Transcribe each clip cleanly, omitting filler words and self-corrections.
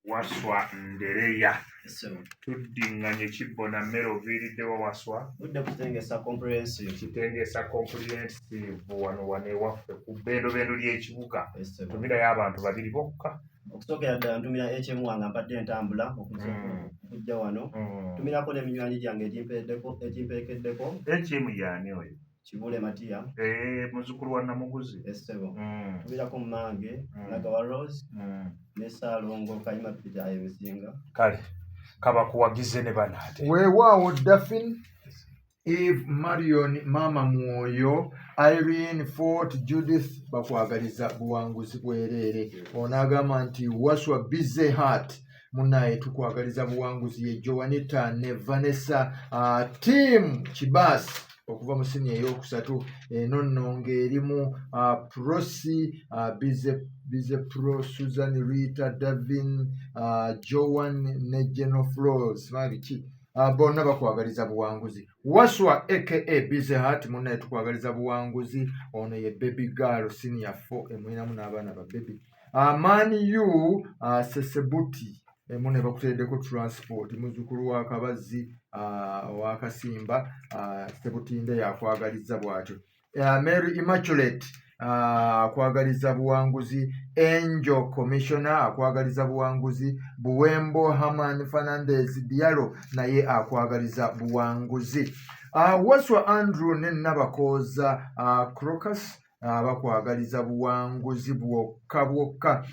Waswa Ndereya. Tuddinganye Kibbona mmere oviiriddewo Waswa. Budde kutengesa comprehensive. Kitengesa comprehensive wano ewaffe ku bbendobendo ly'ekibuga. Tumirayo abantu babiri bokka. Okusookera ddala ntumira HM wange mpadde entambula okujja wano. Tumirako n'eminywanyi gyange egimpeekeddeko. HM yaani oyo? Kibule Matiya. Muzzukulu wa Namuguzi. Tumirako Mmange, Nagawa Rose, ne Saalongo Kayima Peter Ebisinga. Kale kabakuwagize ne banaate. Weewaawo Daphne, Eve Marion, Mama Mwoyo, Irene Fort, Judith bakwagaliza buwanguzi bwereere. Ono agamba nti Waswa Busy Heart munaye tukwagaliza buwanguzi ye Joanita ne Vanessa team Kibasi okuva mu siniya ey'okusatu. Eno nno ng'erimu Prosi Bize Pro, Susan Rita, Davin, Joan ne Genoflos mabiki bonna bakwagaliza buwanguzi. Waswa aka Busy Heart munaye tukwagaliza buwanguzi. Ono ye Baby Girl senior 4 emwinamu n'abaana ba baby. Mani U Sesebuti mune bakuteddeko transport muzzukulu wa Kabazzi wa Kasimba Sebutinde yakwagaliza bw'atyo. Mary Immaculate akwagaliza buwanguzi. Angel Commissioner akwagaliza buwanguzi. Buwembo Haman Fernandez Diallo naye akwagaliza buwanguzi. Waswa Andrew ne Nabakoza Crocus bakwagaliza buwanguzi bwokka bwokka.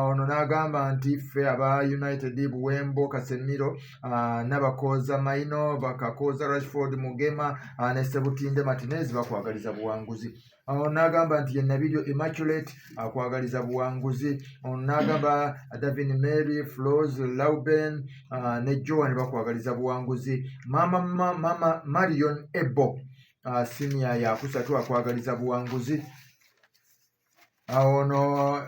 Ono n'agamba nti ffe aba United Buwembo Kasemiro Nabakoza Maino Bakakoza Rashford Mugema ne Sebutinde Martinez bakwagaliza buwanguzi. Ono n'agamba nti ye Nabiryo Immaculate akwagaliza buwanguzi. Ono n'agamba Davin Mary Flows Lauben ne Joan bakwagaliza buwanguzi. Mama Marion Ebo senior yakusatu akwagaliza buwanguzi. Ono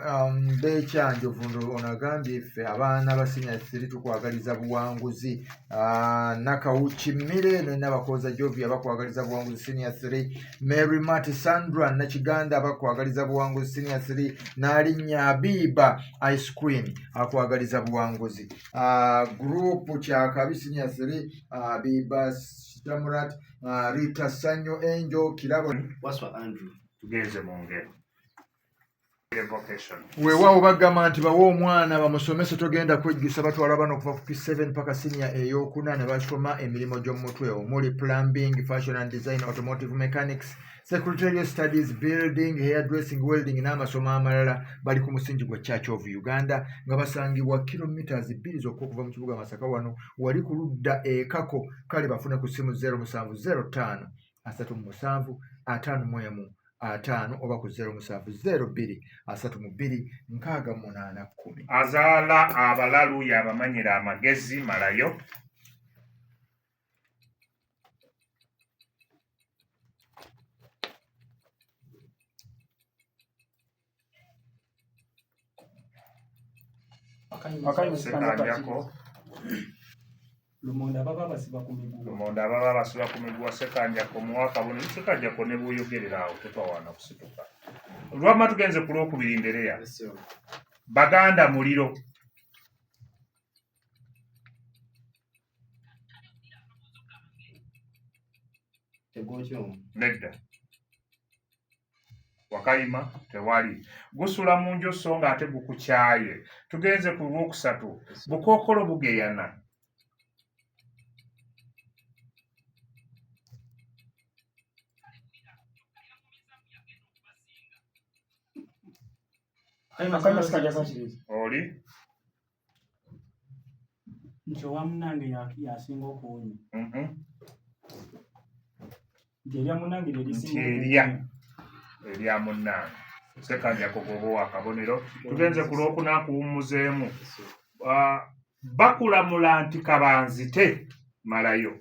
Bekyanjovu ono agambye ffe abaana ba senior 3 tukwagaliza buwanguzi. Nakawuki Mire ne Nabakoza Jovia bakwagaliza buwanguzi senior 3. Mary Mati Sandra Nakiganda bakwagaliza buwanguzi senior 3. Nalinnya Abiba Ice Queen akwagaliza buwanguzi. Group Kyakabi senior 3 Abiba Tamurat Rita Sanyo Angel Kirabo. Waswa Andrew Tugenze mu ngero. Weewaawo bagamba nti bawa omwana bamusomese togenda kwejjusa batwala bano okuva ku P7 paka senior ey'okuna ne basoma emirimu gy'omutwe omuli plumbing, fashion and design, automotive mechanics, secretarial studies, building, hairdressing, welding n'amasomo amalala. Bali ku musingi gwa Church of Uganda nga basangibwa kilometers 2 zokka okuva mu kibuga Masaka wano wali ku ludda ekako. Kale bafune ku ssimu 0705 37 51 5 oba ku 0702 32 68 10. Azaala abalalu yabamanyira amagezi malayo. Sekanjako Lumonda baba basiba ku miguwa. Sekanjako muwaka buno Sekanjako ne buyogerera awo tetwawana kusituka. Lwamma tugenze ku Lwokubiri Ndereya. Baganda muliro. Nedda. Wakayima tewali. Gusula mu njo so nga ate gukukyaye. Tugenze ku Lwokusatu. Bukookolo bugeyana. Oli? Ncho wa munange yasinga okuwunya. Nti erya munange lyerisinga erya munange. Sekanjako gobo wa kabonero. Tugenze ku Lwokuna kuwummuzeemu. Bakulamula nti kabanzite malayo.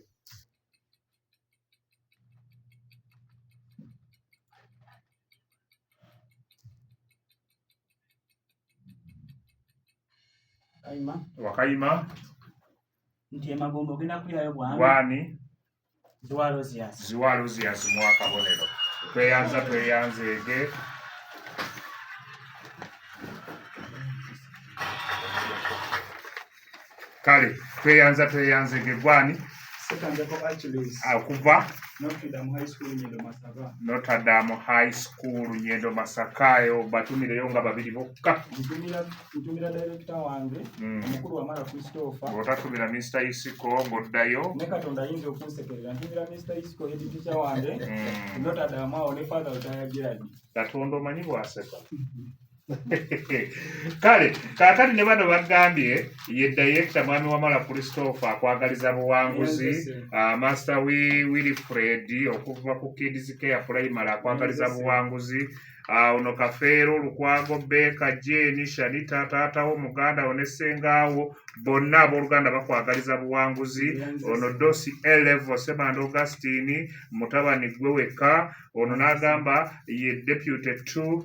Wakayima nti emagombo ogenda kulyayo bwani Ziwalo ziyazi mu akabonero. Tweyanzeege. kale tweyanze gegwani Sekanjako Achilles. akuva Notre Dame High School Nyendo Masaka. Notre Dame High School Nyendo Masakayo batumireyo nga babiri bokka. Ntumira director wange omukulu wa Mara Christopher. Bwotatumira Mr. Isiko ng'oddayo. Ne Katonda ayinza okunsekerera ntumira Mr. Isiko head teacher wange. Notre Dame awo ne Father Otaya Gerard. Katonda omanyi bw'aseka. Kale kaakati ne bano bagambye ye director mwami wa Mara Christopher akwagaliza buwanguzi, Master Wilfred okuva ku Kids Care Primary akwagaliza buwanguzi, ono Kafeero Lukwago Beka Jane Shanita taatawo muganda one sengaawo bonna abooluganda bakwagaliza buwanguzi, ono Dosi Elevo Semanda Augustine mutabani gwe wekka, ono n'agamba ye Deputy 2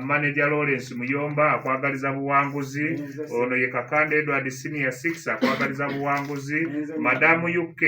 Manager Lawrence Muyomba akwagaliza buwanguzi, ono ye Kakande Edward Senior 6 akwagaliza buwanguzi, Madamu UK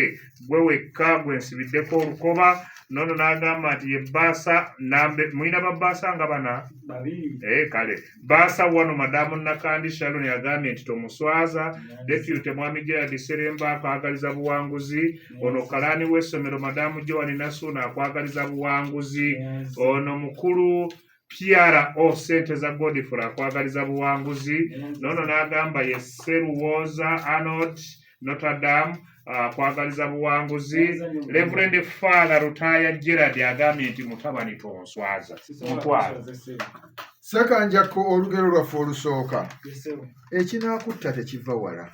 gwe wekka gwe nsibiddeko olukoba, nono n'agamba nti ye Baasa nambe mulina babaasa nga bana babiri kale Baasa wano Madamu Nakandi Sharon yagambye nti tomuswaza, Deputy Mwami Gerard Seremba akwagaliza buwanguzi, ono Kalani w'essomero Madamu Joan Nasuna akwagaliza buwanguzi, ono mukulu PRO Sente za Godfrey akwagaliza buwanguzi, nono n'agamba ye Seruwoza Arnold Notre Dame akwagaliza buwanguzi, Reverend Father Rutaya Gerard agambye nti mutabani tonswaza mutwala. Sekanjako olugero lwaffe olusooka ekinaakutta tekiva wala.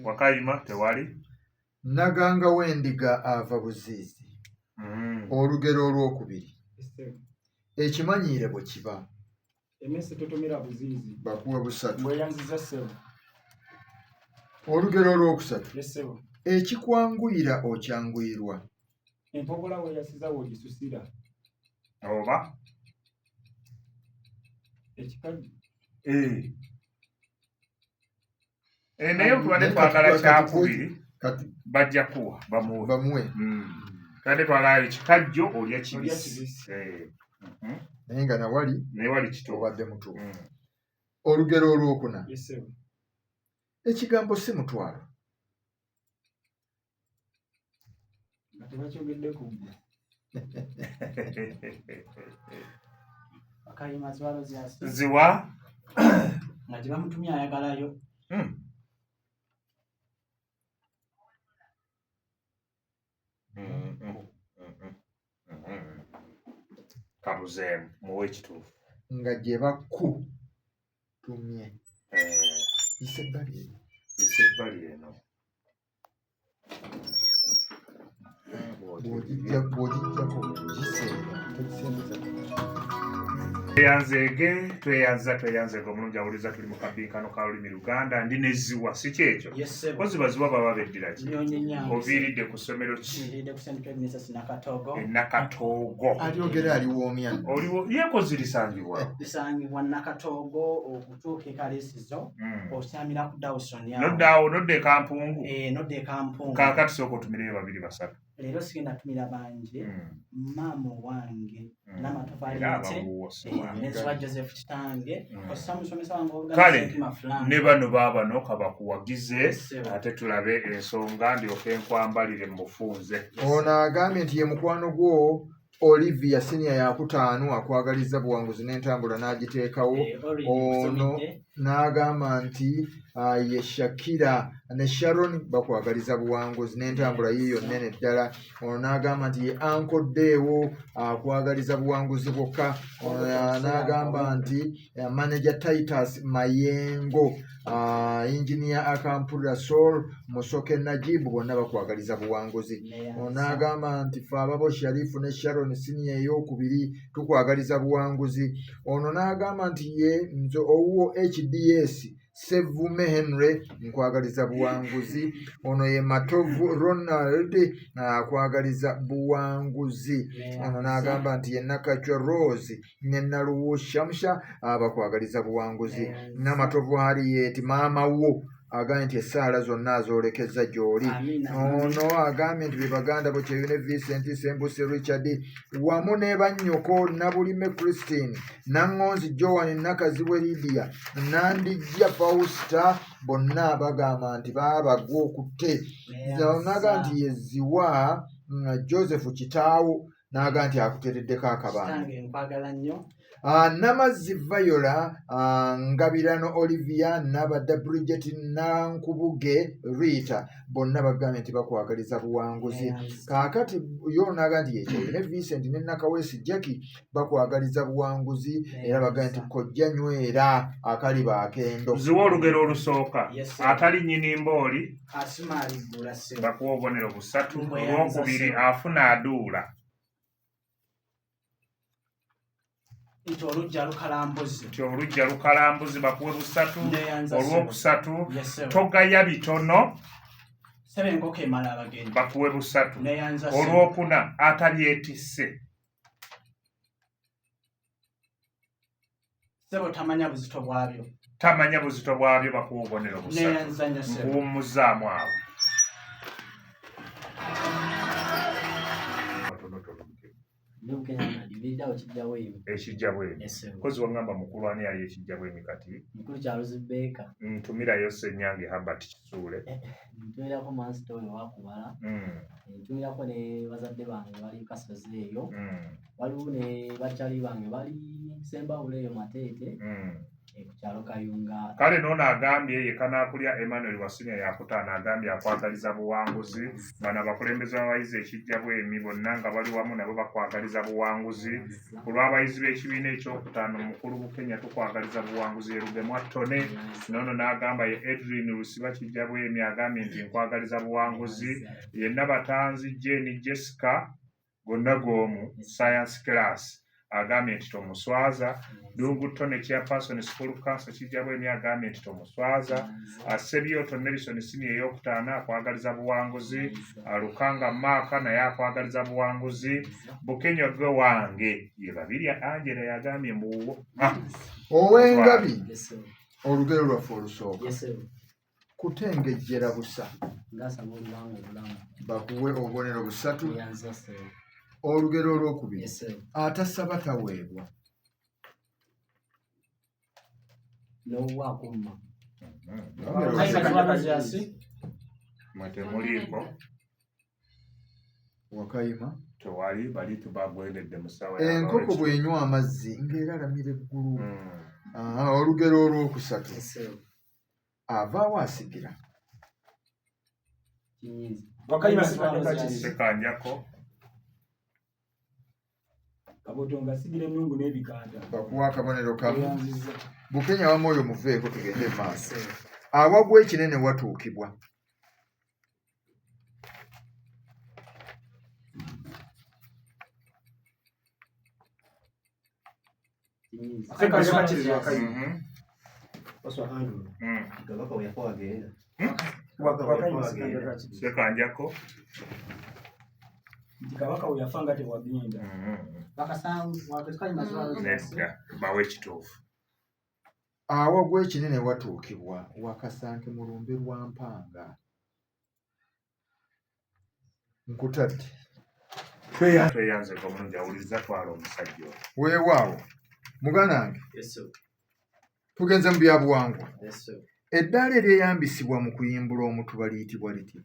Wakayima tewali Naganga w'endiga ava buziizi. Olugero olwokubiri ekimanyiire bwe kiba emese totomera buziizi bakuwa busatu. bweyanziza ssebo. Olugero olwokusatu Yessebo ekikwanguyira okyanguyirwa. empogola weyasiza wogisusira. oba Ekikajjo naye tubadde twagala kyakubiri kati bajja kuwa bamuwe bamuwe tubadde twagala ekikajjo olya kibisi naye nga nawali naye wali kituufu obadde mutuufu. Olugero olwokuna Yessebo ekigambo si mutwalo. nga tebakyogedde ku ggwe. Akayima ziwalo zyasi ziwa nga gye bamutumye ayagalayo. kabuzeemu muwe ekituufu nga gye bakutumye isebbali eyo. esebbali eno bw'ogijjako kiseera tokisemeza. tweyanzeege omulungi awuliza tuli mu kabinkano ka lulimi Luganda ndi neziwa si kyekyo Yessebo kozi baziwa baba beddira ki nyonyenyange oviiridde ku ssomero ki nviiridde ku St. Agnes Nakatogo. Nakatoogo Alyogera aliwoomya oliwo yekozi lisangibwa Lisangibwa Nakatogo okutuuka e Kaleesizo osamira ku Dawson nodda e Kampungu nodda e Kampungu. kaakati sooka otumireyo babiri basatu Leero sigenda tumira bangi maama wange n'amatofaali era ate ababuusa neziwa Joseph kitange ossa musomesa wange kale Ogansentima Frank. ne bano baabano kabakuwagize Yessebo. ate tulabe ensonga ndyoke nkwambalire mu bufunze. ono agambye nti ye mukwano gwo Olivia Senior yakutaano akwagaliza buwanguzi n'entambula n'agiteekawo. Ono n'agamba nti ye Shakira ne Sharon bakwagaliza buwanguzi n'entambula yiyo nnene ddala. Ono n'agamba nti ye Uncle Dewo akwagaliza buwanguzi bwokka. Ono n'agamba nti Manager Titus Mayengo, Engineer Akampulira Sol, Musoke Najibu bonna bakwagaliza buwanguzi. Ono n'agamba nti fe ababo Sharifu ne Sharon Senior ey'okubiri tukwagaliza buwanguzi. Ono n'agamba nti ye nze owuwo HDS Sevume Henry nkwagaliza buwanguzi. Ono ye Matovu Ronald akwagaliza buwanguzi. Ono n'agamba nti ye Nakachwa Rose ne Naluwo Shamsha bakwagaliza buwanguzi. Namatovu Harriet maama wo agambye nti essaala zonna azoolekeza gy'oli. Ono agambye nti be baganda bo Kyeyune Vincent, Sembuse Richard wamu ne bannyoko Nabulime Christine, Naŋŋonzi Joan, Nakazibwe Lydia, Nandijja Fausta bonna bagamba nti baabagwa okutte. N'agamba nti ye Ziwa Joseph kitaawo n'agamba nti akuteereddeko akabanga. Namazzi Viola, Ngabirano Olivia, Nabadda Bridget, Nankubuge Rita bonna bagambye nti bakwagaliza buwanguzi. Kaakati yo n'agamba nti ye Kyeyune Vincent ne Nakawesi Jackie bakwagaliza buwanguzi era bagambye nti kojja nywera akaliba akendo. Ziwa olugero olusooka atali nnyini mbooli bakuwa obubonero 3. Olwokubiri afuna aduula. Nti olujja lukalambuzi bakuwe 3. Olwokusatu togaya bitono Sebenkoko emala abagenyi bakuwe 3. Olwokuna atabyetisse sebo tamanya buzito bwabyo bakuwe obubonero 3. Nkuwummuzaamu awo. Ekijja bwemi kozi wangamba mukulu ani yali ekijja bwemi kati mukulu Charles Baker ntumirayo Ssenyange Herbert Kisuule ntumirako Manston wakubala ntumirako ne bazadde bange bali Kasozi eyo waliwo ne bakyali bange bali Sembawule eyo Mateete ku kyalo Kayunga. Kale noono agambye ye Kanaakulya Emmanuel Wasinya yakutaana agambye akwagaliza buwanguzi. Bano abakulembeze b'abayizi ekijja bwemi bonna nga bali wamu nabo bakwagaliza buwanguzi. Ku lw'abayizi b'ekibiina ekyokutaano omukulu Bukenya tukwagaliza buwanguzi ye Rugemwa Ttone. Noono n'agamba ye Edwin Lusiba kijja bwemi agambye nti nkwagaliza buwanguzi. Ye Nabatanzi Jane Jessica Gonnagomu Science Class agambye nti tomuswaza. Dungu Ttone Chairperson School Council kijja bwemi agambye nti tomuswaza. Sebyoto Nelson Senior eyokutaana akwagaliza buwanguzi. Lukanga Maaka naye akwagaliza buwanguzi. Bukenya gwe wange ye Babirya Angela yagambye mbuwo Ow'Engabi olugero lwaffe olusooka kutengejjera busa bakuwe obubonero 3. Olugero olwokubiri atasaba taweebwa. Mwetemuliiko Wakayima tewali bali tubagwendedde mu ssaawa enkoko bw'enywa amazzi ng'eralamira eggulu. Olugero olwokusatu avaawo asigira. Sekanjako Kabotonga sigire Mungu n'ebikanda bakuwa akabonero kamu. Bukenya wamwoyo muveeko tugende maaso. Awagwa ekinene watuukibwa. Kabaka yafa wagenda. Sekanjako nti kabaka we yafa nga tewagenda. Nedda bawe ekituufu. Awagwa ekinene watuukibwa Wakasanke mu lumbe lwa Mpanga. Nkutadde tweyanzeko omulungi awuliriza twala omusajja oyo. weewaawo muganange tugenze mu byabuwangwa. Eddaala eryeyambisibwa mu kuyimbula omutuba liyitibwa litya?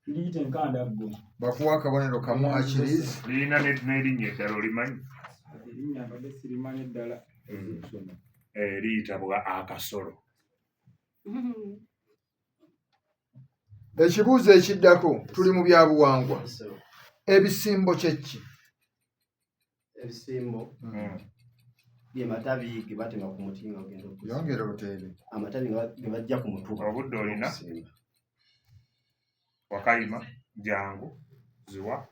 Liyita enkandaggo. Bakuwa akabonero kamu Achilles. Lirina n'erinnya eddala olimanyi? Erinnya mbadde sirimanyi eddala. Liyitibwa akasolo. Ekibuuzo ekiddako tuli mu byabuwangwa. Ebisimbo kye ki? Ebisimbo ye matabi ge batema ku muti nga ogenda okusimba. Yongera oteebe. Amatabi ge bajja ku mutuba. Obudde olina Wakayima jangu Ziwa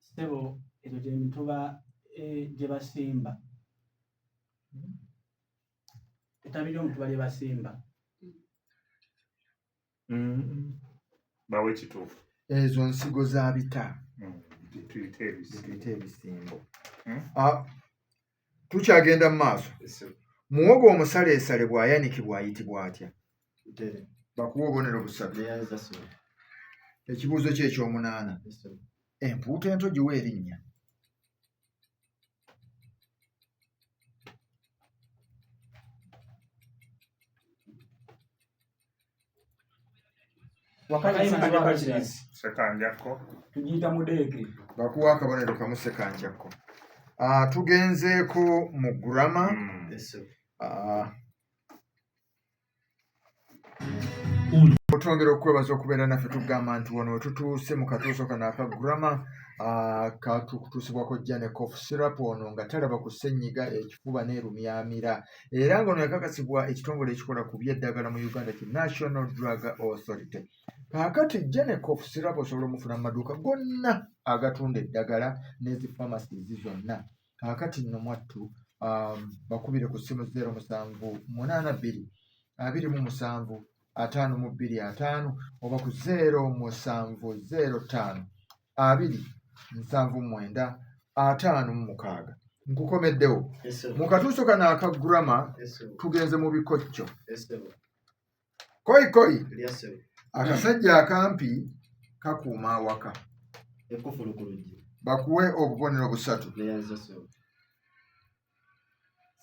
Sebo ezo gye mituba gye basimba. Mm-hmm. 嗯 Etabi ly'omutuba lye basimba. bawe ekituufu ezo nsigo za bita tuyite tuyite ebisimbo. Mm. Tukyagenda mu maaso. Muwogo omusaleesale bw'ayanikibwa ayitibwa atya? Bakuwa obubonero busatu. Ekibuuzo kye ekyomunaana. Empuuta ento giwa erinnya? Sekanjakko. Tugiyita mudeeke. Bakuwa akabonero kamu sekanjakko. Tugenzeeko mu gurama. Otwongera okwebaza okubeera naffe tugamba nti wano we tutuuse mu katuuso kano aka gurama katukutuusibwako Janet Cough Syrup ono nga talaba ku ssenyiga ekifuba n'erumyamira era ng'ono yakakasibwa ekitongole ekikola ku by'eddagala mu Uganda ki National Drug Authority. Kaakati Janet Cough Syrup osobola omufuna mu maduuka gonna agatunda eddagala n'ezi pharmacies zonna. Kaakati nno mwattu bakubire ku ssimu 078 27 5225 oba ku 0705 279 56. Nkukomeddewo. Mu katuuso kano aka gurama tugenze mu bikocco. Koyi akasajja akampi kakuuma awaka. Bakuwe obubonero busatu.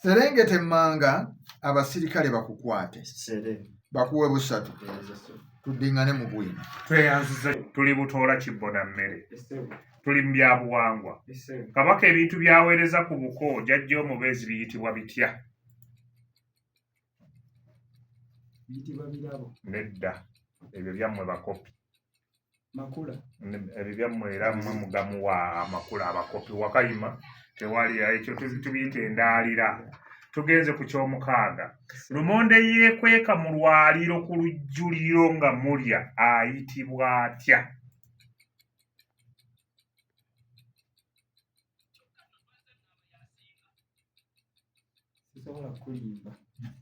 Serengeta emmanga abasirikale bakukwate. Bakuwe busatu. Tuddingane mu bwino. Tweyanziza tuli butoola kibbo na mmere. Tuli mu byabuwangwa. Kabaka ebintu byaweereza ku buko jjajja omubeezi biyitibwa bitya? Biyitibwa birabo. Nedda. Ebyo byammwe bakopi. Makula. Ebyo byammwe era mmwe mugamuwa amakula abakopi. Wakayima tewali ekyo tubiyita endaalira. Tugenze ku kyomukaaga. Lumonde yeekweka mu lwaliiro ku lujjuliro nga mulya ayitibwa atya? Sisobola kulimba.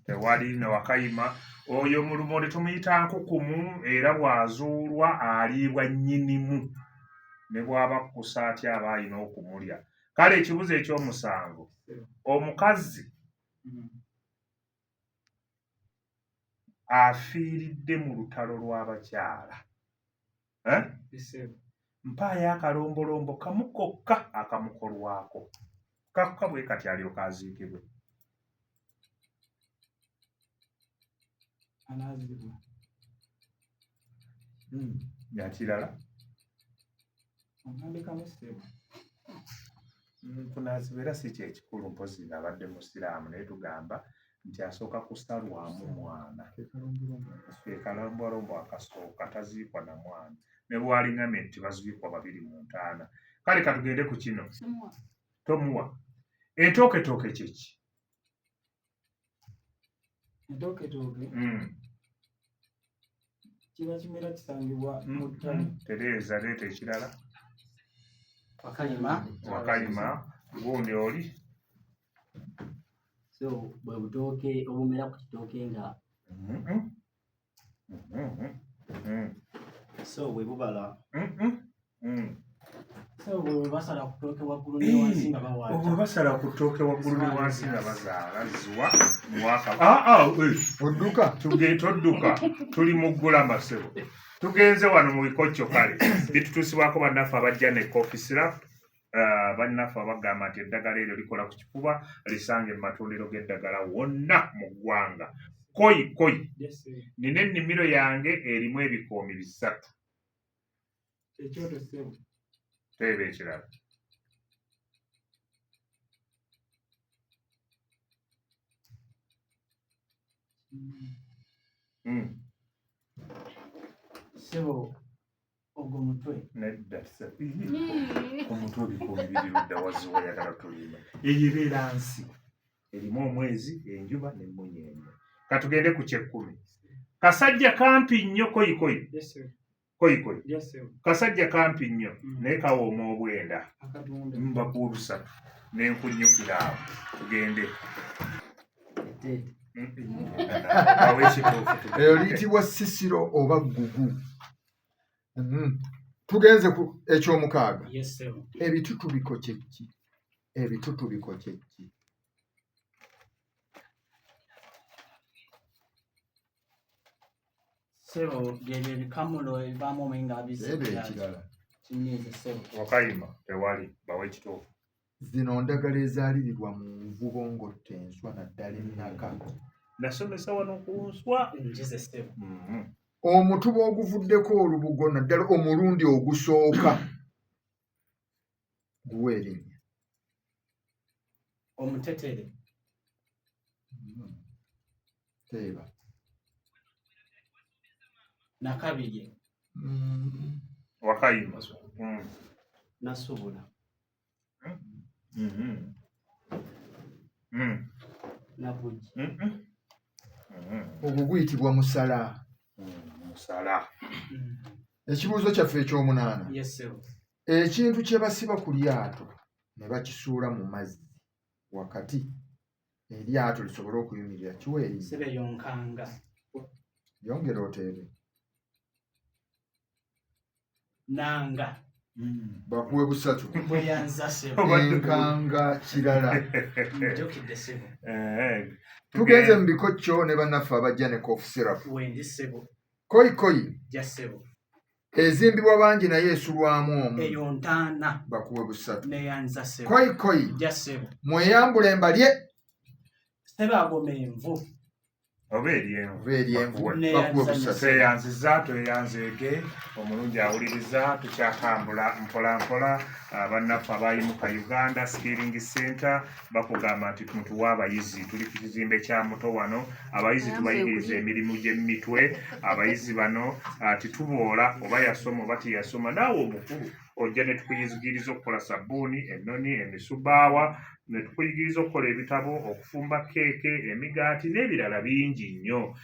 Tewali ne Wakayima. Oyo mu lumonde tumuyita nkukumu era bw'azuulwa aliibwa nnyinimu ne bw'aba kusa atya aba alina okumulya. Kale ekibuzo ekyomusango. Omukazi afiiridde mu lutalo lw'abakyala. Mpaayo akalombolombo kamu kokka akamukolwako. Kakka bwe kati alyoka aziikibwe. Anaazibwa. Yakirala? Omwandikamu ssebo. Kunaazibwa era si kyekikulu mpozi ng'abadde musiraamu naye tugamba nti asooka kusalwamu mwana. Ke kalombolombo akasooka taziikwa na mwana. Ne bw'alingame nti baziikwa 2 mu 5. Kale katugende ku kino. Tomuwa. Entooketooke kyeki? Entooketooke kiba kimera kisangibwa mu ttale. Tereeza leeta ekirala. Wakayima gundi oli. So bwe butooke obumera ku kitooke nga So bwe bubala. So bwe basala ku ttooke waggulu ne wansi nga bawaata. Obwe basala ku ttooke waggulu ne wansi nga bazaala ziwa muwaka. Odduka. Todduka. Tuli mu ggulama ssebo. Tugenze wano mu bikocco kale. Bitutuusibwako bannaffe aba Janet Cough Syrup. Bannaffe abagamba nti eddagala eryo likola ku kifuba lisange mu matundiro g'eddagala wonna mu ggwanga. Koyi. Nina ennimiro yange erimu ebikoomi 3. Ekyoto ssebo. Teeba ekirala. Ssebo ogwo mutwe. Nedda omutwe ebikoomi 2 ludda waziwa yagala tulima. Eyo ebeera nsi. Erimu omwezi, enjuba n'emmunyeenye. Katugende ku 10. Kasajja kampi nnyo koyi. Kasajja kampi nnyo naye kawooma obwenda. Mbakuwa 3 n'enkunnyukira awo. Tugende. eyo liyitibwa sisiro oba ggugu. Tugenze ku ekyomukaaga. Yes, ssebo. Ebitutubiko kye ki? Ebitutubiko kye ki? Ssebo byebyo ebikamulo ebivaamu omwenge Ebe ekirala. kinyiize ssebo. Wakayima tewali bawe ekitoofu. Zino ndagala ezaalirirwa mu nvubo ng'otta enswa naddala ennaka. Nasomesa wano ku nswa. Njize ssebo. Omutuba oguvuddeko olubugo naddala omulundi ogusooka guwa erinnya. Omutetere. Teeba. Nakabirye. Wakayima. Nasubula. Nabujji. Ogwo guyitibwa musala. Musala. Ekibuuzo kyaffe ekyomunaana. Yes, ssebo. Ekintu kye basiba ku lyato ne bakisuula mu mazzi wakati eryato lisobole okuyimirira kiwa erinnya. Ssebo eyo nkanga. Yongera oteebe. Nanga. Bakuwe busatu. Bweyanza ssebo. Enkanga kirala. Njokidde ssebo. Tugenze mu bikokyo ne bannaffe abajja ne cough syrup. Wendi ssebo. Koyikoyi Jja ssebo. ezimbibwa bangi naye esulwamu omu. Eyo ntaana. Bakuwe busatu. Neyanza ssebo. Koyikoyi Jja ssebo. mweyambula embalye Ssebo agoma envu. Oba eryenvu. oba eryenvu Ne bakuwe yanza busatu. Tweyanziza tweyanzeege omulungi awuliriza tukyatambula mpola mpola. Bannaffe abayimuka Uganda Skilling Center bakugamba nti mutuwa abayizi tuli ku kizimbe kya muto wano abayizi tubayigiriza emirimu gy'emitwe abayizi bano tituboola oba yasoma oba tiyasoma naawe omukulu ojja ne tukuyigiriza okukola sabbuuni ennoni emisubaawa ne tukuyigiriza okukola ebitabo okufumba keeke emigaati n'ebirala bingi nnyo.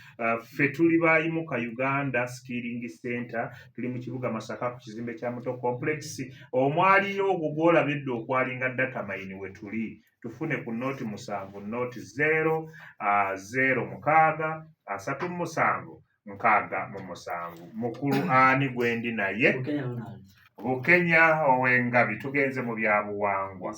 Ffe tuli bayimuka Uganda Skilling Center tuli mu kibuga Masaka ku kizimbe kya muto complex omwaliyo ogwo gw'olabidde okwalinga data mine we tuli tufune ku nooti 7 nooti 0-0-37-6-7 mukulu ani gwendi naye Bukenya ow'engabi tugenze mu byabuwangwa.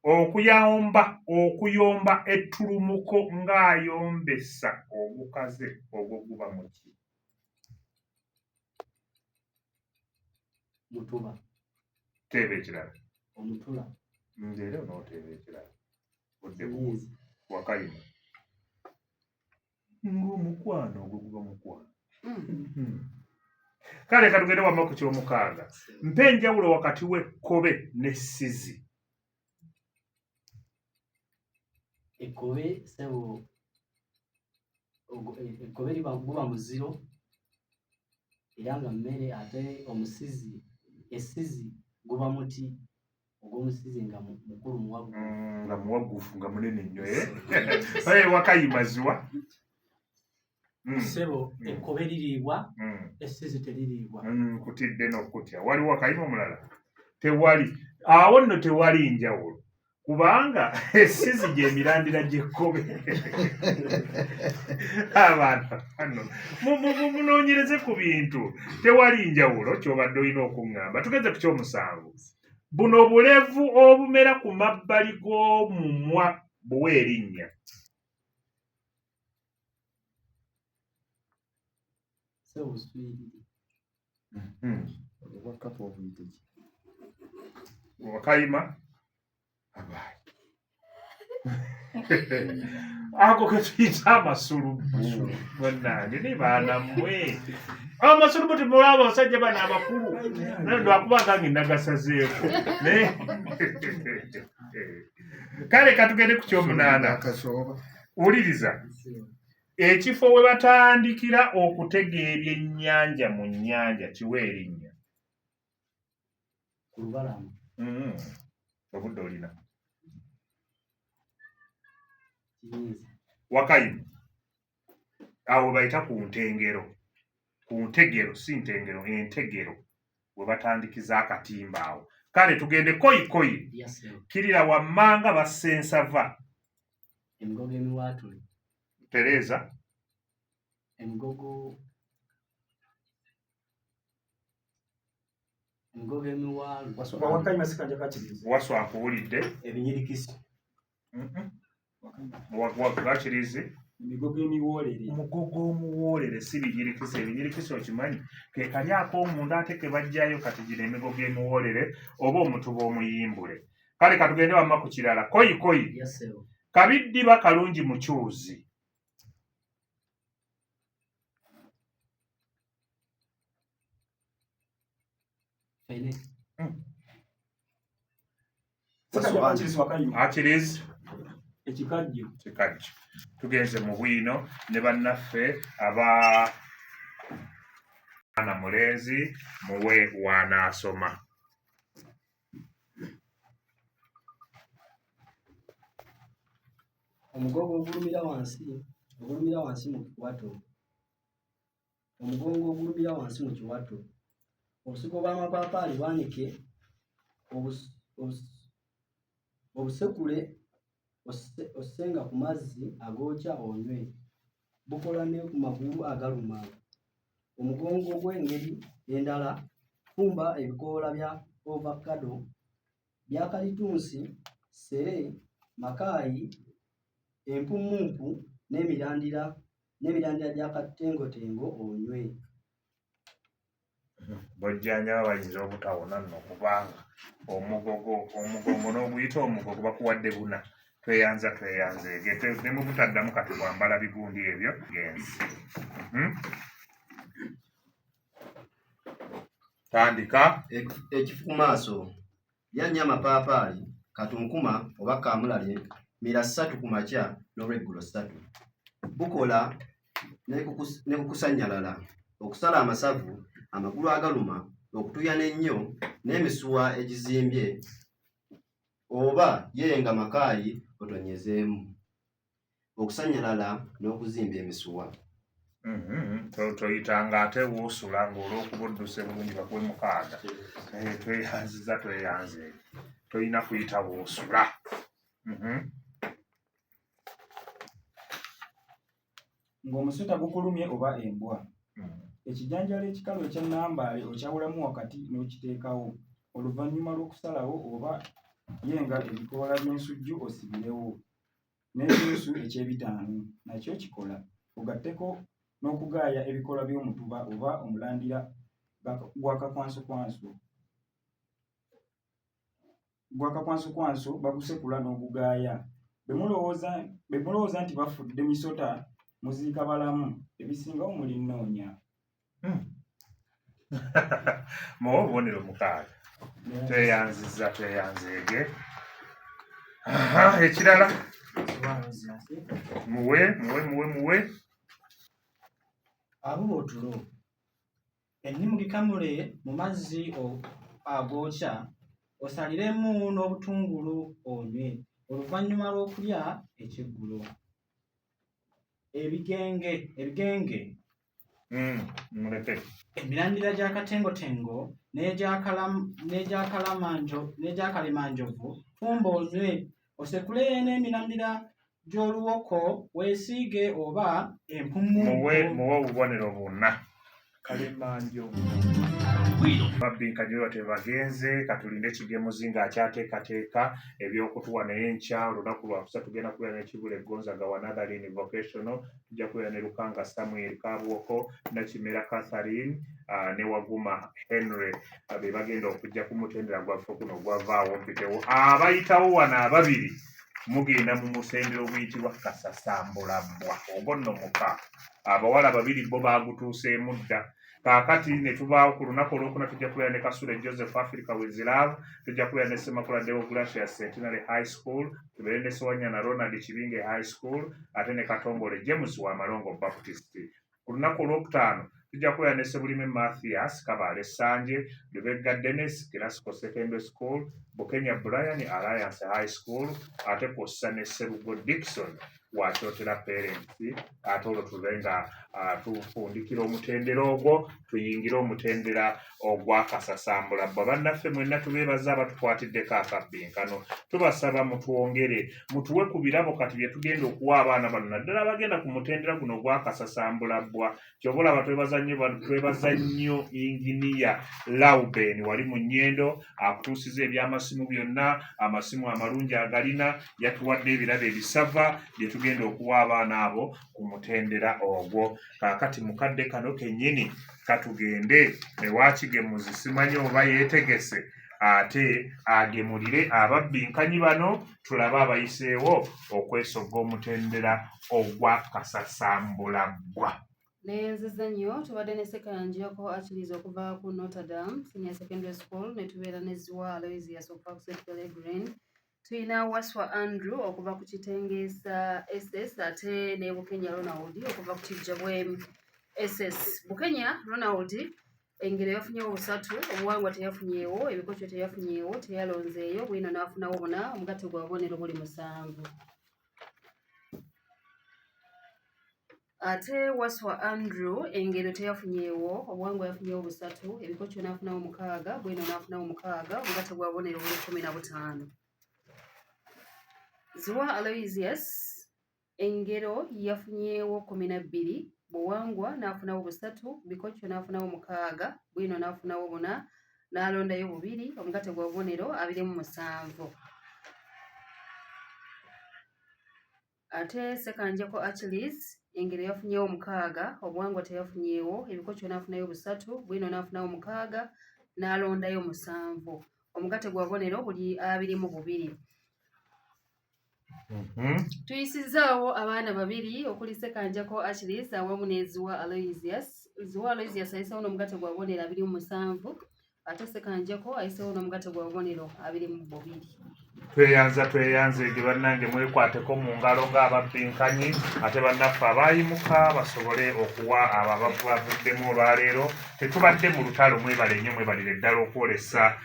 Okuyomba ettulumuko ng'ayombesa obukaze ogwo guba mu ki? Mutuba. Teeba ekirala. Omutula. Nzeera onooteeba ekirala. Odde Yes. Wakayima. Ng'omukwano ogwo guba mukwano. Kale katugende wamma ku kyomukaaga. Mpa enjawulo wakati w'ekkobe n'essizi. Ekkobe ssebo ekkobe guba muziro era nga mmere ate omusizi essizi guba muti ogw'omusizi nga mukulu muwagufu. Nga muwagufu nga munene nnyo Wakayima ziwa. Ssebo ekkobe liriibwa essizi teririibwa. Nkutidde n'okutya. Waliwo Wakayima omulala? Tewali. Awo nno tewali njawulo. Kubanga essizi gy'emirandira gy'ekkobe. Abantu bano munoonyereze ku bintu. Tewali njawulo ky'obadde olina okuŋŋamba. Tugeze ku ky'omusanvu. Buno obulevu obumera ku mabbali g'omumwa buwa erinnya. Ssebo buswiriri. Obwakapa obuyite ki? Wakayima? Abayi. Ako ke tuyita amasulubu. Bannange ne baana mmwe. Amasulubu temulaba abasajja bano abakulu. Naye lwakubanga nagasazeeko. Kale katugende ku kyomunaana. Akasooba. Wuliriza. Ekifo we batandikira okutegeera ebyennyanja mu nnyanja kiwa erinnya. Ku lubalama. Obudde olina. Kinyiiza. Wakayima. Awo bayita ku ntengero. Ku ntegero si ntengero entegero we batandikiza akatimba awo. Kale tugende koyikoyi. Yes, ssebo. Kirira wammanga basensava. Emigogo emiwaatule. Tereza emigogo emiwaalu Wakayima sikanja kakiriza. Waswa akuwulidde ebinyirikisi wakirize Emigogo emiwoolere. omugogo omuwoolere si binyirikisi. Ebinyirikisi okimanyi ke kali ak'omunda ate ke bajjayo kati gino emigogo emiwoolere oba omutuba omuyimbule. Kale katugende wamma ku kirala. Koyikoyi yasebo kabiddiba kalungi mu kyuzi. fene Sikanja kakiriza Wakayima. Akirize Ekikajjo. kikajjo. Tugenze mu bwino ne bannaffe aba ana mulenzi muwe wanaasoma. omugongo ogulumira wansi mu kiwato omugongo ogulumira wansi mu kiwato obusigo bw'amapaapaali bwanike obusekule ossenga ku mazzi agookya onywe bukola ne ku magulu agaluma omugongo gw'engeri endala fumba ebikoola bya ovakado bya kalitunsi sere makaayi empumumpu n'emirandira gya katengotengo onywe. Bojjanjaba bayinza obutawona nno kubanga omugongo n'oguyita omugogo bakuwadde buna. Tweyanzeege ne mu butaddamu kati bwambala bigundi ebyo genzi. Tandika. ekifu ku maaso lyannyo amapaapaali katunkuma oba kaamulali mira 3 ku makya n'olweggulo 3 bukola ne kukusanyalala okusala amasavu amagulu agaluma okutuya n'ennyo n'emisuwa egizimbye oba yenga makaayi otonyezeemu okusanyalala n'okuzimba emisuwa. Toyitanga ate woosula ng'olwokuba odduse bulungi bakuwe 6. Tweyanziza tweyanze. Toyina kuyita woosula. Ng'omusota gukulumye oba embwa. Ekijanjalo ekikalu eky'ennambaale okyawulamu wakati n'okiteekawo. Oluvannyuma lw'okusalawo oba yenga ebikoola by'ensujju osibirewo. N'ekinusu eky'ebitaano nakyo kikola. Ogatteko n'okugaaya ebikoola by'omutuba oba omulandira gwa kakwansukwansu bagusekula n'ogugaaya. Bwe mulowooza nti bafudde misota muziika balamu ebisingawo muli nnoonya. Muwe obubonero 6. Tweyanzeege. Ekirala muwe abuba otulo ennimu gikamule mu mazzi agookya osaliremu n'obutungulu onywe oluvannyuma lw'okulya ekyeggulo. Ebigenge muleke. Emirandira gya katengotengo n'egyakalemanjovu fumba onywe osekule n'emirandira gy'oluwoko weesiige oba empumumpu. Muwe obubonero 4. Kalemanjovu. Babbinkanye tebagenze katulinde kigemuzi ng'akyateekateeka ebyokutuwa naye nkya olunaku lwakusa tugenda kubeera n'ekibula eggonzaga wa Nathaline Vocational tujja kubeera ne Lukanga Samuel Kabwoko Nakimera Catherine ne Waguma Henry be bagenda okujja ku mutendera gwaffe kuno ogwavaawo mpitewo abayitawo wano ababiri mugenda mu musembero oguyitibwa Kasasambulabwa ogwo nno muka abawala babiri bo baagutuuseemu dda. Kaakati ne tubaawo ku lunaku olwokuna tujja kubeera ne Kasule Joseph Africa with Love, tujja kubeera ne Semakula Deo Gracious Centenary High School, tubeere ne Sewanyana Ronald Kibinge High School, ate ne Katombole James wa Malongo Baptist. Ku lunaku olwokutaano tujja kubeera ne Sebulime Mathias Kabale Sanje, Lubega Dennis Classical Secondary School, Bukenya Brian Alliance High School, ate kw'ossa ne Serugo Dickson wakyotera parents ate olwo tube nga tufundikira omutendera ogwo tuyingire omutendera ogwakasasambulabbwa. Bannaffe mwenna tubeebaza abatukwatiddeko akabbinkano, tubasaba mutwongere mutuwe ku birabo kati bye tugenda okuwa abaana bano naddala abagenda ku mutendera guno ogwakasasambulabbwa. Kyoba olaba twebaza nnyo inginiya Lauben wali mu Nnyendo akutuusiza ebyamasimu byonna, amasimu amalungi agalina, yatuwadde ebirabo ebisava bye tugenda okuwa abaana abo ku mutendera ogwo. Kaakati mukadde kano kennyini katugende ewakigemuzi simanyi oba yeetegese ate agemulire ababbinkanyi bano tulabe abayiseewo okwesogga omutendera ogwakasasambulabbwa. Nenzeza nnyo tubadde ne Sekanjako Achilles okuva ku Notre Dame Senior Secondary School ne tubeera ne Ziwa Aloysius okuva ku St. Pellegrin. Tuyina Waswa Andrew okuva ku Kitengeesa SS ate ne Bukenya Ronald okuva ku Kijjabwemi SS. Bukenya Ronald engero yafunyewo 3, obuwangwa teyafunyeewo, ebikoco teyafunyeewo, teyalonzeeyo, bwino n'afunawo 4, omugatte gwa bubonero buli 7. Ate Waswa Andrew engero teyafunyeewo, obuwangwa yafunyeewo 3, ebikoco n'afunawo 6, bwino n'afunawo 6, omugatte gwa bubonero buli 15. Ziwa Aloysius engero yafunyeewo 12, buwangwa n'afunawo 3, bikoco n'afunawo 6, bwino n'afunawo 4, n'alondayo 2, omugatte gwa bubonero 27. Ate Sekanjako Achilles engero yafunyeewo 6, obuwangwa teyafunyeewo, ebikoco n'afunayo 3, bwino n'afunawo 6, n'alondayo 7, omugatte gwa bubonero buli 22. Tuyisizaawo abaana 2 okuli Sekanjako Achilles awamu ne Ziwa Aloysius. Ziwa Aloysius ayiseewo n'omugatte gwa bubonero 27, ate Sekanjako ayiseewo n'omugatte gwa bubonero 22. Tweyanze gye bannange mwekwateko mu ngalo ng'ababbinkanyi ate bannaffe abaayimuka basobole okuwa abo abavuddemu olwaleero. Tetubadde mu lutalo, mwebale nnyo, mwebalire ddala okwolesa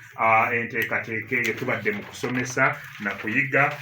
enteekateeka eyo. Tubadde mu kusomesa na kuyiga